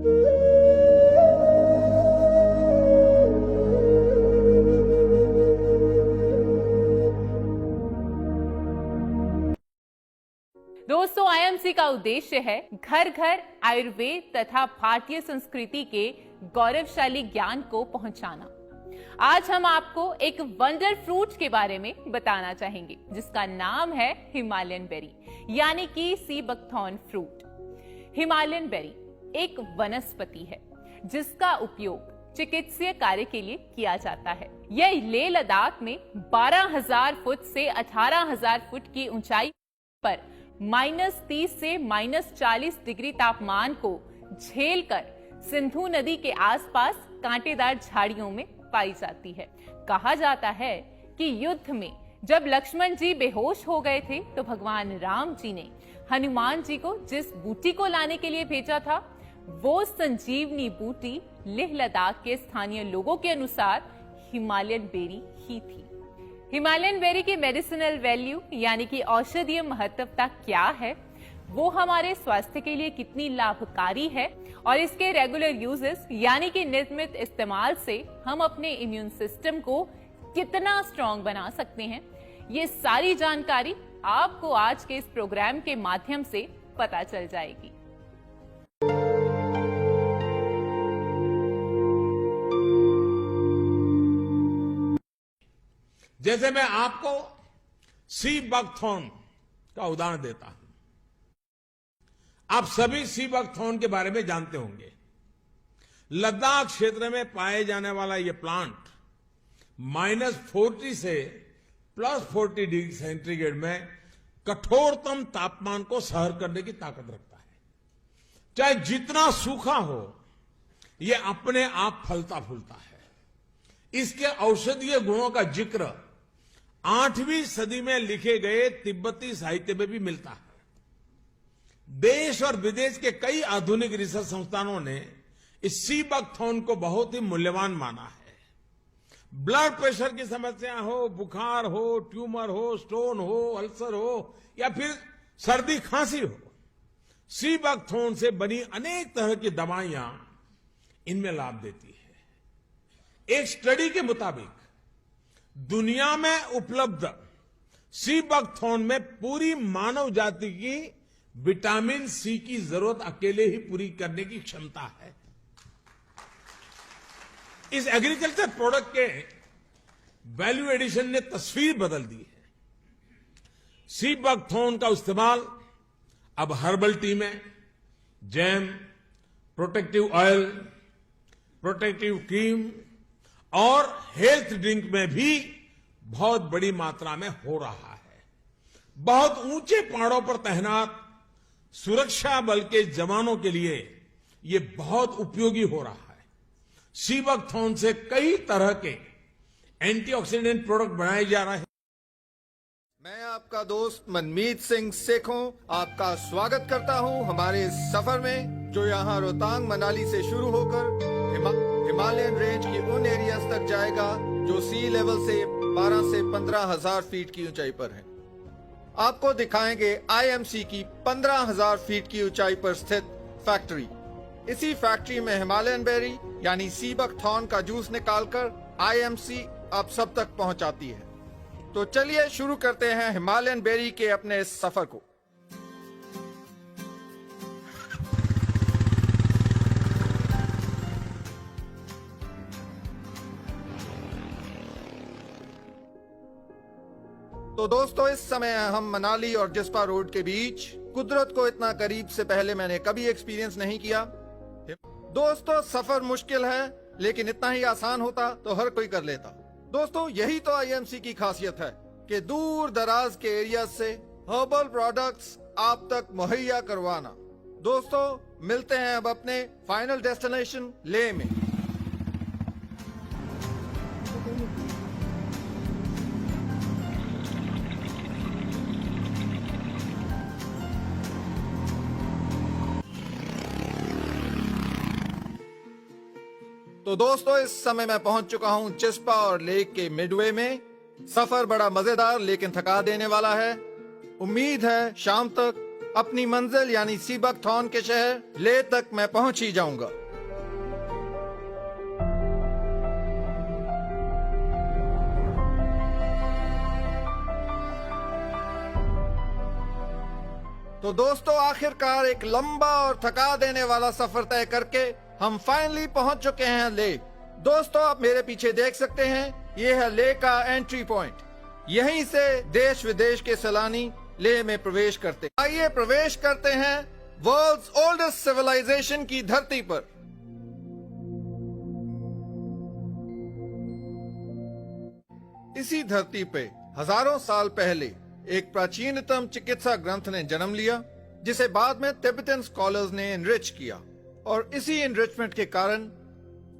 दोस्तों, आईएमसी का उद्देश्य है घर घर आयुर्वेद तथा भारतीय संस्कृति के गौरवशाली ज्ञान को पहुंचाना। आज हम आपको एक वंडर फ्रूट के बारे में बताना चाहेंगे जिसका नाम है हिमालयन बेरी यानी कि sea buckthorn fruit. Himalayan berry एक वनस्पति है जिसका उपयोग चिकित्सीय कार्य के लिए किया जाता है। यह लेह लद्दाख में 12,000 फुट से 18,000 फुट की ऊंचाई पर -30 से -40 डिग्री तापमान को झेलकर सिंधु नदी के आसपास कांटेदार झाड़ियों में पाई जाती है। कहा जाता है कि युद्ध में जब लक्ष्मण जी बेहोश हो गए थे तो भगवान राम जी ने हनुमान जी को जिस बूटी को लाने के लिए भेजा था वो संजीवनी बूटी लेह लद्दाख के स्थानीय लोगों के अनुसार हिमालयन बेरी ही थी। हिमालयन बेरी की मेडिसिनल वैल्यू यानी कि औषधीय महत्वता क्या है, वो हमारे स्वास्थ्य के लिए कितनी लाभकारी है और इसके रेगुलर यूजेस यानी कि नियमित इस्तेमाल से हम अपने इम्यून सिस्टम को कितना स्ट्रॉन्ग बना सकते हैं, ये सारी जानकारी आपको आज के इस प्रोग्राम के माध्यम से पता चल जाएगी। जैसे मैं आपको सी बकथॉर्न का उदाहरण देता हूं। आप सभी सी बकथॉर्न के बारे में जानते होंगे। लद्दाख क्षेत्र में पाए जाने वाला यह प्लांट -40 से +40 डिग्री सेंटीग्रेड में कठोरतम तापमान को सहन करने की ताकत रखता है। चाहे जितना सूखा हो, यह अपने आप फलता फूलता है। इसके औषधीय गुणों का जिक्र 8वीं सदी में लिखे गए तिब्बती साहित्य में भी मिलता है। देश और विदेश के कई आधुनिक रिसर्च संस्थानों ने इस सी बकथॉर्न को बहुत ही मूल्यवान माना है। ब्लड प्रेशर की समस्या हो, बुखार हो, ट्यूमर हो, स्टोन हो, अल्सर हो या फिर सर्दी खांसी हो, सी बकथॉर्न से बनी अनेक तरह की दवाइयां इनमें लाभ देती है। एक स्टडी के मुताबिक दुनिया में उपलब्ध सी बकथॉर्न में पूरी मानव जाति की विटामिन सी की जरूरत अकेले ही पूरी करने की क्षमता है। इस एग्रीकल्चर प्रोडक्ट के वैल्यू एडिशन ने तस्वीर बदल दी है। सी बकथॉर्न का इस्तेमाल अब हर्बल टी में, jam, protective oil, protective cream और हेल्थ ड्रिंक में भी बहुत बड़ी मात्रा में हो रहा है। बहुत ऊंचे पहाड़ों पर तैनात सुरक्षा बल के जवानों के लिए यह बहुत उपयोगी हो रहा है। सी बकथॉर्न से कई तरह के एंटीऑक्सीडेंट प्रोडक्ट बनाए जा रहे हैं। मैं आपका दोस्त मनमीत सिंह सेखों आपका स्वागत करता हूं हमारे इस सफर में, जो यहां रोहतांग मनाली से शुरू होकर हिमालयन रेंज की उन एरियाज तक जाएगा जो सी लेवल से 12 से 15,000 फीट की ऊंचाई पर है। आपको दिखाएंगे आईएमसी की 15,000 फीट की ऊंचाई पर स्थित फैक्ट्री। इसी फैक्ट्री में हिमालयन बेरी यानी सी बकथॉर्न का जूस निकालकर आईएमसी आप सब तक पहुंचाती है। तो चलिए शुरू करते हैं हिमालयन बेरी के अपने इस सफर को। तो दोस्तों, इस समय हम मनाली और जिस्पा रोड के बीच। कुदरत को इतना करीब से पहले मैंने कभी एक्सपीरियंस नहीं किया। दोस्तों, सफर मुश्किल है लेकिन इतना ही आसान होता तो हर कोई कर लेता। दोस्तों, यही तो आईएमसी की खासियत है कि दूर दराज के एरिया से हर्बल प्रोडक्ट्स आप तक मुहैया करवाना। दोस्तों, मिलते हैं अब अपने फाइनल डेस्टिनेशन लेह में। तो दोस्तों, इस समय मैं पहुंच चुका हूं जिस्पा और लेह के मिडवे में। सफर बड़ा मजेदार लेकिन थका देने वाला है। उम्मीद है शाम तक अपनी मंजिल यानी सीबकथॉर्न के शहर ले तक मैं पहुंच ही जाऊंगा। तो दोस्तों, आखिरकार एक लंबा और थका देने वाला सफर तय करके हम फाइनली पहुंच चुके हैं ले। दोस्तों, आप मेरे पीछे देख सकते हैं, ये है ले का एंट्री पॉइंट। यहीं से देश विदेश के सैलानी ले में प्रवेश करते। आइए प्रवेश करते हैं वर्ल्ड्स ओल्डेस्ट सिविलाइजेशन की धरती पर। इसी धरती पे हजारों साल पहले एक प्राचीनतम चिकित्सा ग्रंथ ने जन्म लिया, जिसे बाद में तिब्बतन स्कॉलर्स ने एनरिच किया, और इसी एनरिचमेंट के कारण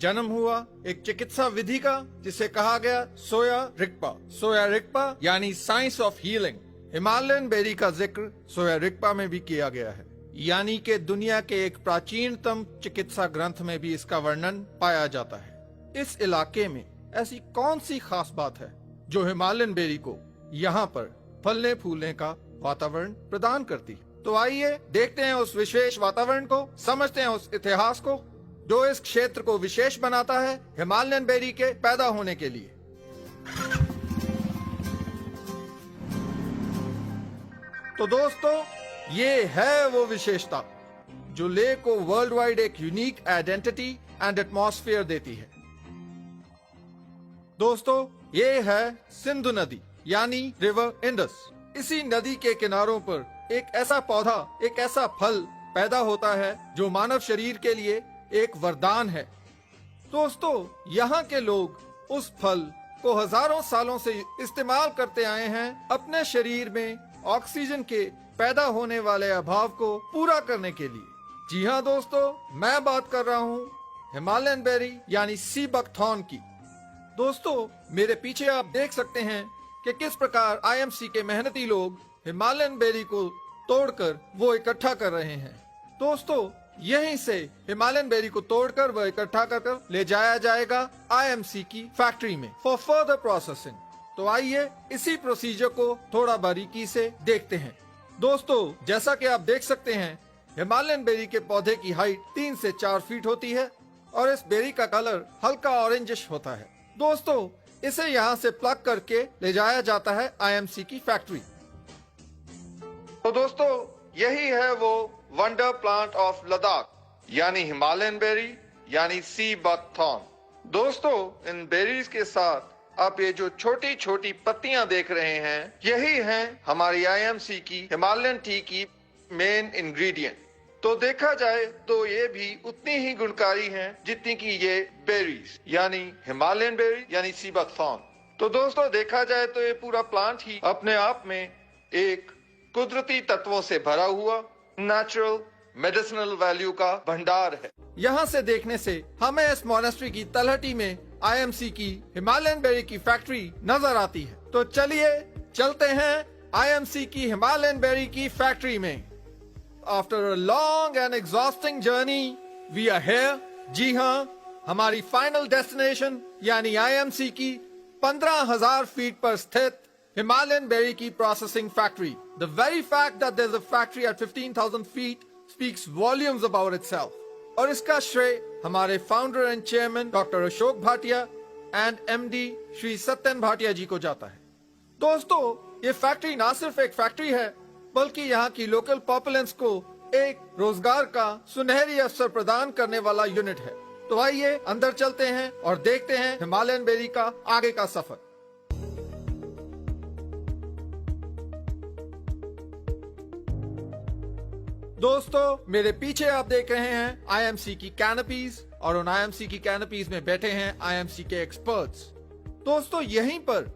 जन्म हुआ एक चिकित्सा विधि का, जिसे कहा गया सोया रिगपा। सोया रिगपा यानी science of healing. Himalayan berry का जिक्र सोया रिगपा में भी किया गया है, यानी कि दुनिया के एक प्राचीनतम चिकित्सा ग्रंथ में भी इसका वर्णन पाया जाता है। इस इलाके में ऐसी कौन सी खास बात है जो हिमालयन बेरी को यहाँ पर फलने फूलने का वातावरण प्रदान करती? तो आइए देखते हैं उस विशेष वातावरण को, समझते हैं उस इतिहास को जो इस क्षेत्र को विशेष बनाता है हिमालयन बेरी के पैदा होने के लिए। तो दोस्तों, ये है वो विशेषता जो ले को वर्ल्ड वाइड एक यूनिक आइडेंटिटी एंड एटमॉस्फेयर देती है। दोस्तों, ये है सिंधु नदी यानी रिवर इंडस। इसी नदी के किनारों पर एक ऐसा पौधा, एक ऐसा फल पैदा होता है जो मानव शरीर के लिए एक वरदान है। दोस्तों, यहाँ के लोग उस फल को हजारों सालों से इस्तेमाल करते आए हैं अपने शरीर में ऑक्सीजन के पैदा होने वाले अभाव को पूरा करने के लिए। जी हाँ दोस्तों, मैं बात कर रहा हूँ हिमालयन बेरी यानी सीबकथॉर्न की। दोस्तों, मेरे पीछे आप देख सकते हैं कि किस प्रकार आईएमसी के मेहनती लोग हिमालयन बेरी को तोड़कर वो इकट्ठा कर रहे हैं। दोस्तों, यहीं से हिमालयन बेरी को तोड़कर वह इकट्ठा कर ले जाया जाएगा आईएमसी की फैक्ट्री में फॉर फर्दर प्रोसेसिंग। तो आइए इसी प्रोसीजर को थोड़ा बारीकी से देखते हैं। दोस्तों, जैसा कि आप देख सकते हैं, हिमालयन बेरी के पौधे की हाइट 3 से 4 फीट होती है और इस बेरी का कलर हल्का ऑरेंजिश होता है। दोस्तों, इसे यहाँ से प्लग करके ले जाया जाता है आईएमसी की फैक्ट्री। तो दोस्तों, यही है वो वंडर प्लांट ऑफ लद्दाख यानी हिमालयन बेरी यानी सीबकथॉर्न। दोस्तों, इन बेरीज के साथ आप ये जो छोटी छोटी पत्तियां देख रहे हैं, यही हैं हमारी आईएमसी की हिमालयन टी की मेन इंग्रेडिएंट। तो देखा जाए तो ये भी उतनी ही गुणकारी हैं जितनी कि ये बेरीज यानी हिमालयन बेरी यानी सीबकथॉर्न। तो दोस्तों, देखा जाए तो ये पूरा प्लांट ही अपने आप में एक कुदरती तत्वों से भरा हुआ नेचुरल मेडिसिनल वैल्यू का भंडार है। यहाँ से देखने से हमें इस मोनेस्ट्री की तलहटी में आईएमसी की हिमालयन बेरी की फैक्ट्री नजर आती है। तो चलिए चलते हैं आईएमसी की हिमालयन बेरी की फैक्ट्री में। After a long and exhausting journey we are here. जी हाँ, हमारी फाइनल डेस्टिनेशन यानी आईएमसी की 15,000 फीट पर स्थित हिमालयन बेरी की processing factory. The very fact that there's a factory at 15,000 feet speaks volumes about itself। और इसका श्रेय हमारे founder and chairman doctor Ashok Bhatia and MD Shri Satyan Bhatia ji को जाता है। दोस्तों, ये फैक्ट्री ना सिर्फ एक फैक्ट्री है, बल्कि यहाँ की लोकल पॉपुलेंस को एक रोजगार का सुनहरी अवसर प्रदान करने वाला यूनिट है। तो आइए अंदर चलते हैं और देखते हैं हिमालयन बेरी का आगे का सफर। दोस्तों, मेरे पीछे आप देख रहे हैं आईएमसी की कैनपीज, और उन आईएमसी की कैनपीज में बैठे हैं आईएमसी के एक्सपर्ट्स। दोस्तों, यहीं पर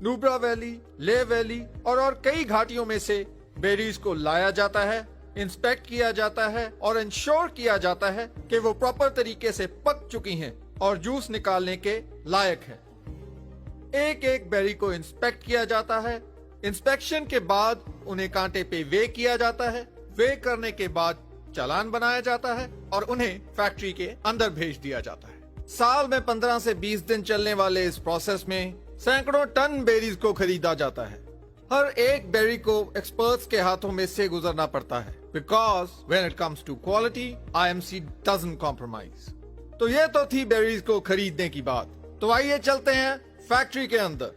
नुब्रा वैली, ले वैली और कई घाटियों में से बेरीज को लाया जाता है, इंस्पेक्ट किया जाता है और इंश्योर किया जाता है कि वो प्रॉपर तरीके से पक चुकी हैं और जूस निकालने के लायक है। एक एक बेरी को इंस्पेक्ट किया जाता है। इंस्पेक्शन के बाद उन्हें कांटे पे वे किया जाता है। वे करने के बाद चालान बनाया जाता है और उन्हें फैक्ट्री के अंदर भेज दिया जाता है। साल में 15 से 20 दिन चलने वाले इस प्रोसेस में सैकड़ों टन बेरीज को खरीदा जाता है। हर एक बेरी को एक्सपर्ट्स के हाथों में से गुजरना पड़ता है, because when it comes to quality IMC doesn't compromise. तो ये तो थी बेरीज को खरीदने की बात। तो आइए चलते हैं फैक्ट्री के अंदर।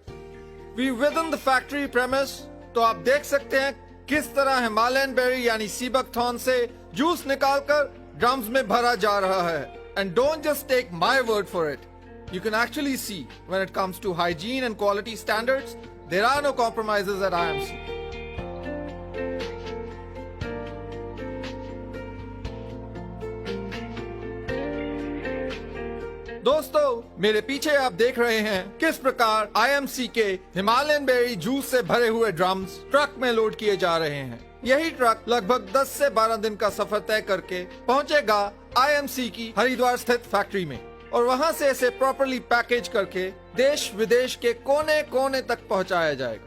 We within the factory premise. तो आप देख सकते हैं किस तरह हिमालयन बेरी यानी सी बकथॉर्न से जूस निकालकर ड्रम्स में भरा जा रहा है। And don't just take my word for it, you can actually see when it comes to hygiene and quality standards, there are no compromises at IMC. दोस्तों, मेरे पीछे आप देख रहे हैं किस प्रकार IMC के हिमालयन बेरी जूस से भरे हुए ड्रम्स ट्रक में लोड किए जा रहे हैं। यही ट्रक लगभग 10 से 12 दिन का सफर तय करके पहुंचेगा IMC की हरिद्वार स्थित फैक्ट्री में और वहां से इसे प्रॉपर्ली पैकेज करके देश विदेश के कोने कोने तक पहुंचाया जाएगा।